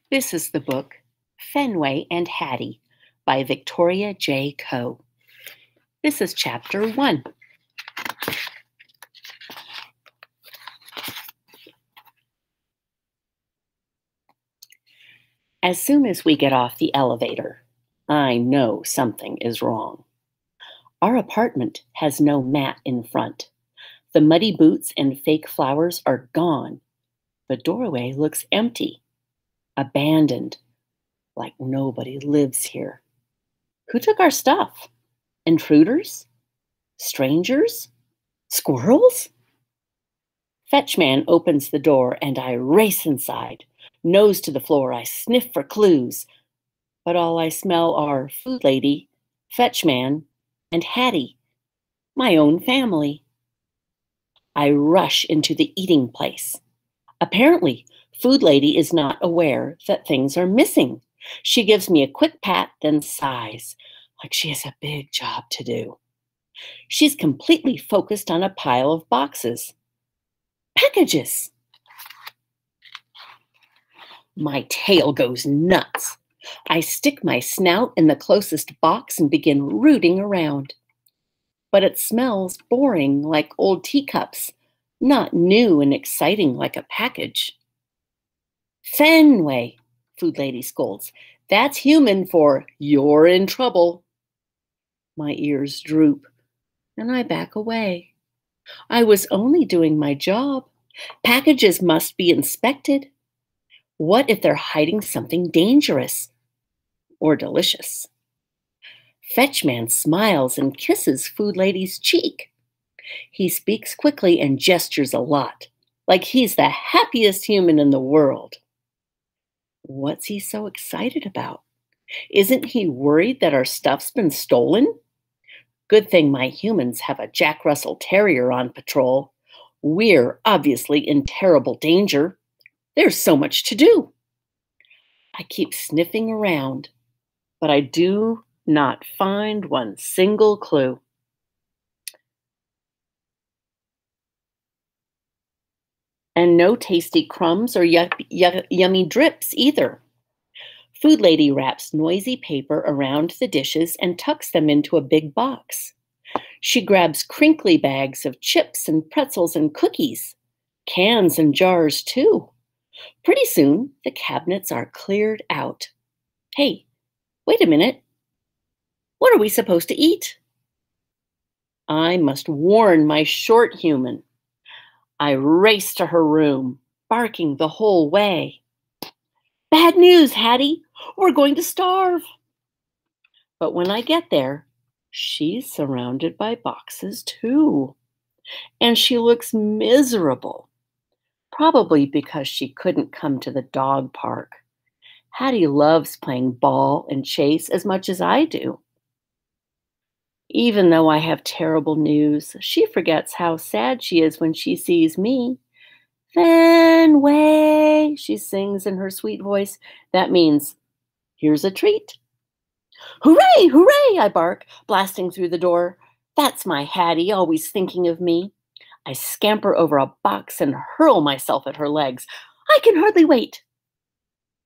This is the book Fenway and Hattie by Victoria J. Coe. This is chapter 1. As soon as we get off the elevator, I know something is wrong. Our apartment has no mat in front. The muddy boots and fake flowers are gone. The doorway looks empty, abandoned, like nobody lives here. Who took our stuff? Intruders? Strangers? Squirrels? Fetchman opens the door and I race inside. Nose to the floor, I sniff for clues. But all I smell are Food Lady, Fetchman, and Hattie, my own family. I rush into the eating place. Apparently, Food Lady is not aware that things are missing. She gives me a quick pat, then sighs, like she has a big job to do. She's completely focused on a pile of boxes. Packages! My tail goes nuts. I stick my snout in the closest box and begin rooting around. But it smells boring like old teacups, not new and exciting like a package. Fenway, Food Lady scolds. That's human for you're in trouble. My ears droop and I back away. I was only doing my job. Packages must be inspected. What if they're hiding something dangerous or delicious? Fetchman smiles and kisses Food Lady's cheek. He speaks quickly and gestures a lot, like he's the happiest human in the world. What's he so excited about? Isn't he worried that our stuff's been stolen? Good thing my humans have a Jack Russell Terrier on patrol. We're obviously in terrible danger. There's so much to do. I keep sniffing around, but I do not find one single clue. And no tasty crumbs or yummy drips either. Food Lady wraps noisy paper around the dishes and tucks them into a big box. She grabs crinkly bags of chips and pretzels and cookies, cans and jars too. Pretty soon, the cabinets are cleared out. Hey, wait a minute. What are we supposed to eat? I must warn my short human. I race to her room, barking the whole way. Bad news, Hattie. We're going to starve. But when I get there, she's surrounded by boxes too. And she looks miserable, probably because she couldn't come to the dog park. Hattie loves playing ball and chase as much as I do. Even though I have terrible news, she forgets how sad she is when she sees me. Fenway, she sings in her sweet voice. That means, here's a treat. Hooray, hooray, I bark, blasting through the door. That's my Hattie, always thinking of me. I scamper over a box and hurl myself at her legs. I can hardly wait.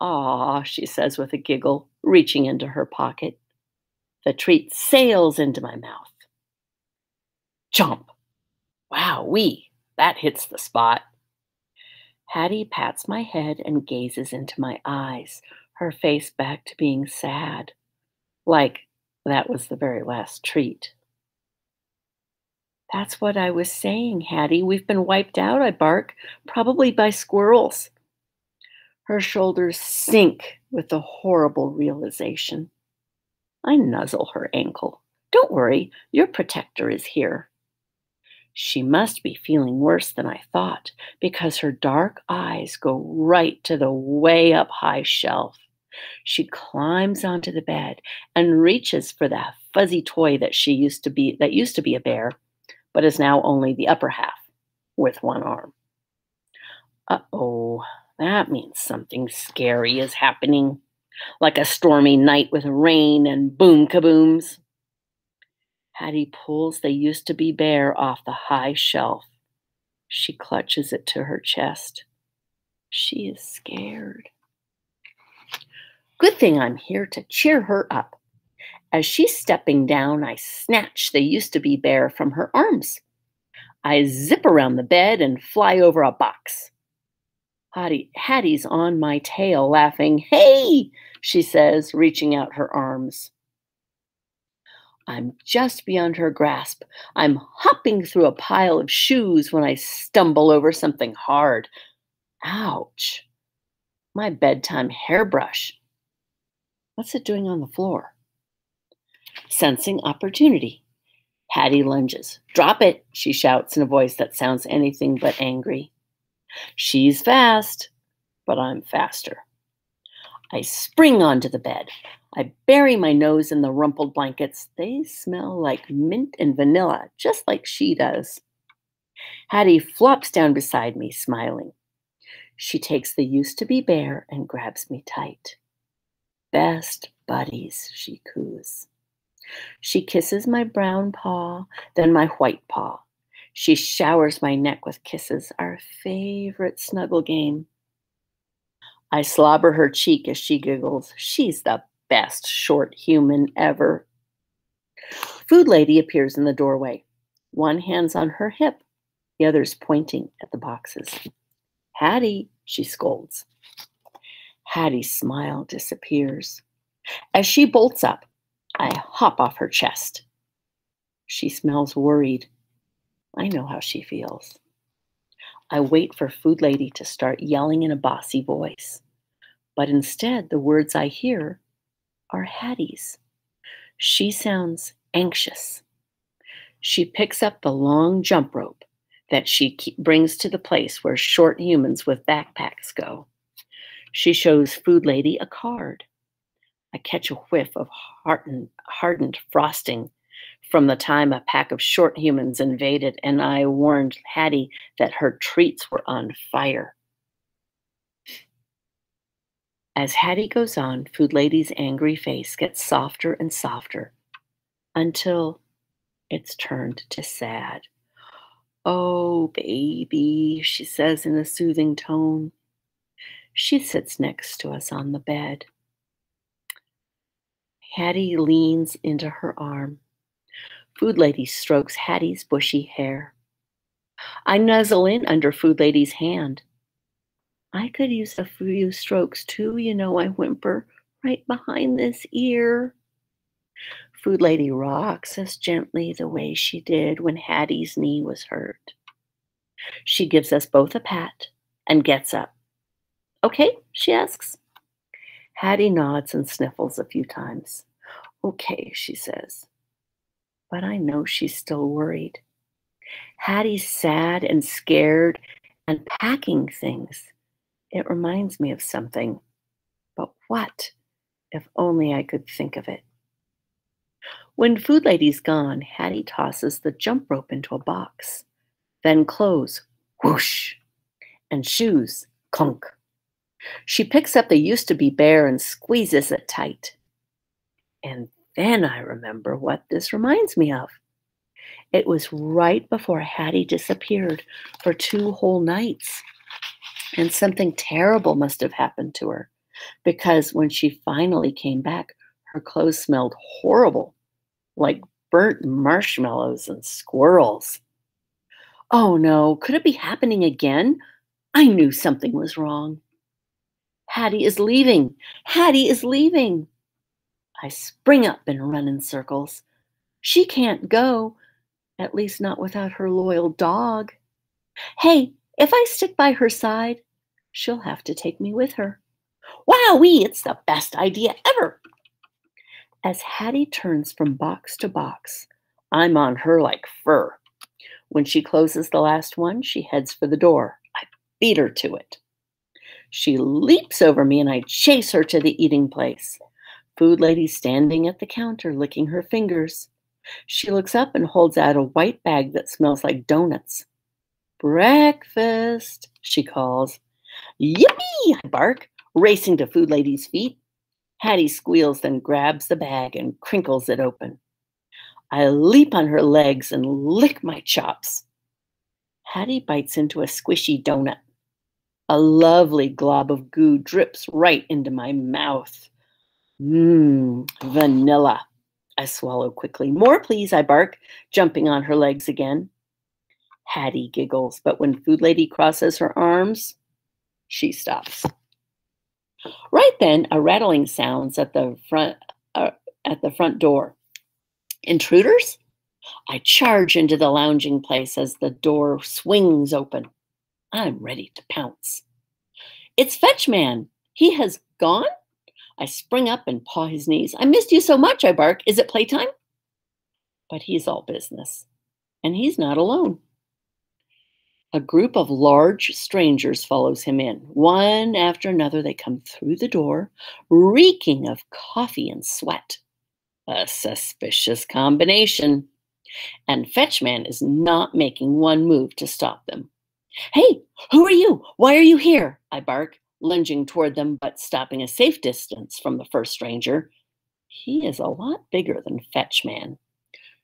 Ah, she says with a giggle, reaching into her pocket. The treat sails into my mouth. Chomp! Wowee, that hits the spot. Hattie pats my head and gazes into my eyes, her face back to being sad, like that was the very last treat. That's what I was saying, Hattie. We've been wiped out, I bark, probably by squirrels. Her shoulders sink with the horrible realization. I nuzzle her ankle. Don't worry, your protector is here. She must be feeling worse than I thought, because her dark eyes go right to the way up high shelf. She climbs onto the bed and reaches for that fuzzy toy that used to be a bear, but is now only the upper half with one arm. Uh-oh, that means something scary is happening, like a stormy night with rain and boom kabooms. Hattie pulls the used to be bear off the high shelf. She clutches it to her chest. She is scared. Good thing I'm here to cheer her up. As she's stepping down, I snatch the used to be bear from her arms. I zip around the bed and fly over a box. Hattie's on my tail, laughing. Hey, she says, reaching out her arms. I'm just beyond her grasp. I'm hopping through a pile of shoes when I stumble over something hard. Ouch. My bedtime hairbrush. What's it doing on the floor? Sensing opportunity. Hattie lunges. Drop it, she shouts in a voice that sounds anything but angry. She's fast, but I'm faster. I spring onto the bed. I bury my nose in the rumpled blankets. They smell like mint and vanilla, just like she does. Hattie flops down beside me, smiling. She takes the used to be bear and grabs me tight. Best buddies, she coos. She kisses my brown paw, then my white paw. She showers my neck with kisses, our favorite snuggle game. I slobber her cheek as she giggles. She's the best short human ever. Food Lady appears in the doorway. One hand's on her hip, the other's pointing at the boxes. Hattie, she scolds. Hattie's smile disappears. As she bolts up, I hop off her chest. She smells worried. I know how she feels. I wait for Food Lady to start yelling in a bossy voice. But instead, the words I hear are Hattie's. She sounds anxious. She picks up the long jump rope that she brings to the place where short humans with backpacks go. She shows Food Lady a card. I catch a whiff of hardened frosting from the time a pack of short humans invaded, and I warned Hattie that her treats were on fire. As Hattie goes on, Food Lady's angry face gets softer and softer until it's turned to sad. Oh, baby, she says in a soothing tone. She sits next to us on the bed. Hattie leans into her arm. Food Lady strokes Hattie's bushy hair. I nuzzle in under Food Lady's hand. I could use a few strokes too, I whimper, right behind this ear. Food Lady rocks us gently the way she did when Hattie's knee was hurt. She gives us both a pat and gets up. Okay, she asks. Hattie nods and sniffles a few times. Okay, she says. But I know she's still worried. Hattie's sad and scared and packing things. It reminds me of something. But what? If only I could think of it. When Food Lady's gone, Hattie tosses the jump rope into a box. Then clothes, whoosh, and shoes, clunk. She picks up the used to be bear and squeezes it tight. And then I remember what this reminds me of. It was right before Hattie disappeared for 2 whole nights. And something terrible must have happened to her, because when she finally came back, her clothes smelled horrible, like burnt marshmallows and squirrels. Oh no, could it be happening again? I knew something was wrong. Hattie is leaving. Hattie is leaving. I spring up and run in circles. She can't go, at least not without her loyal dog. Hey, if I stick by her side, she'll have to take me with her. Wowee, it's the best idea ever. As Hattie turns from box to box, I'm on her like fur. When she closes the last one, she heads for the door. I beat her to it. She leaps over me and I chase her to the eating place. Food Lady's standing at the counter, licking her fingers. She looks up and holds out a white bag that smells like donuts. Breakfast, she calls. Yippee, I bark, racing to Food Lady's feet. Hattie squeals, then grabs the bag and crinkles it open. I leap on her legs and lick my chops. Hattie bites into a squishy donut. A lovely glob of goo drips right into my mouth. Vanilla. I swallow quickly. More, please, I bark, jumping on her legs again. Hattie giggles, but when Food Lady crosses her arms, she stops. Right then, a rattling sounds uh, at the front door. Intruders? I charge into the lounging place as the door swings open. I'm ready to pounce. It's Fetchman. He has gone? I spring up and paw his knees. I missed you so much, I bark. Is it playtime? But he's all business, and he's not alone. A group of large strangers follows him in. One after another, they come through the door, reeking of coffee and sweat. A suspicious combination. And Fetchman is not making one move to stop them. Hey, who are you? Why are you here? I bark, lunging toward them, but stopping a safe distance from the first stranger. He is a lot bigger than Fetchman.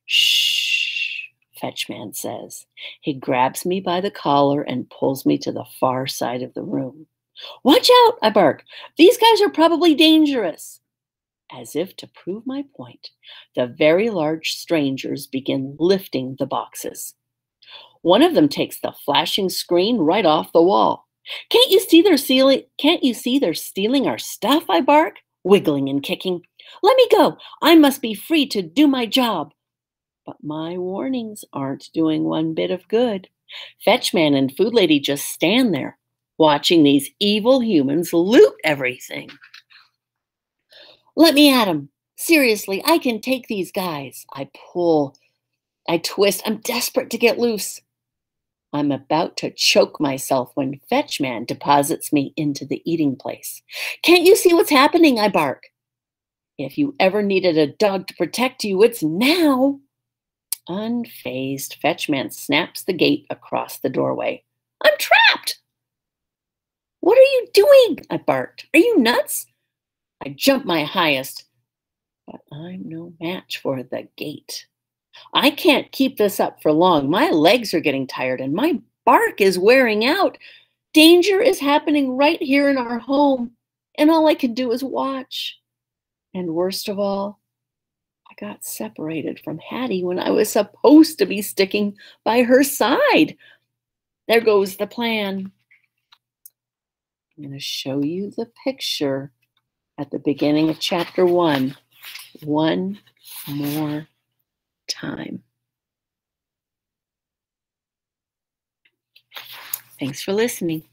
Shh, Fetchman says. He grabs me by the collar and pulls me to the far side of the room. Watch out, I bark. These guys are probably dangerous. As if to prove my point, the very large strangers begin lifting the boxes. One of them takes the flashing screen right off the wall. Can't you see they're stealing our stuff? I bark, wiggling and kicking. Let me go. I must be free to do my job. But my warnings aren't doing one bit of good. Fetchman and Food Lady just stand there, watching these evil humans loot everything. Let me at him. Seriously, I can take these guys. I pull. I twist. I'm desperate to get loose. I'm about to choke myself when Fetchman deposits me into the eating place. Can't you see what's happening? I bark. If you ever needed a dog to protect you, it's now. Unfazed, Fetchman snaps the gate across the doorway. I'm trapped. What are you doing? I barked. Are you nuts? I jump my highest, but I'm no match for the gate. I can't keep this up for long. My legs are getting tired and my bark is wearing out. Danger is happening right here in our home, and all I can do is watch. And worst of all, I got separated from Hattie when I was supposed to be sticking by her side. There goes the plan. I'm going to show you the picture at the beginning of chapter 1 one more time. Thanks for listening.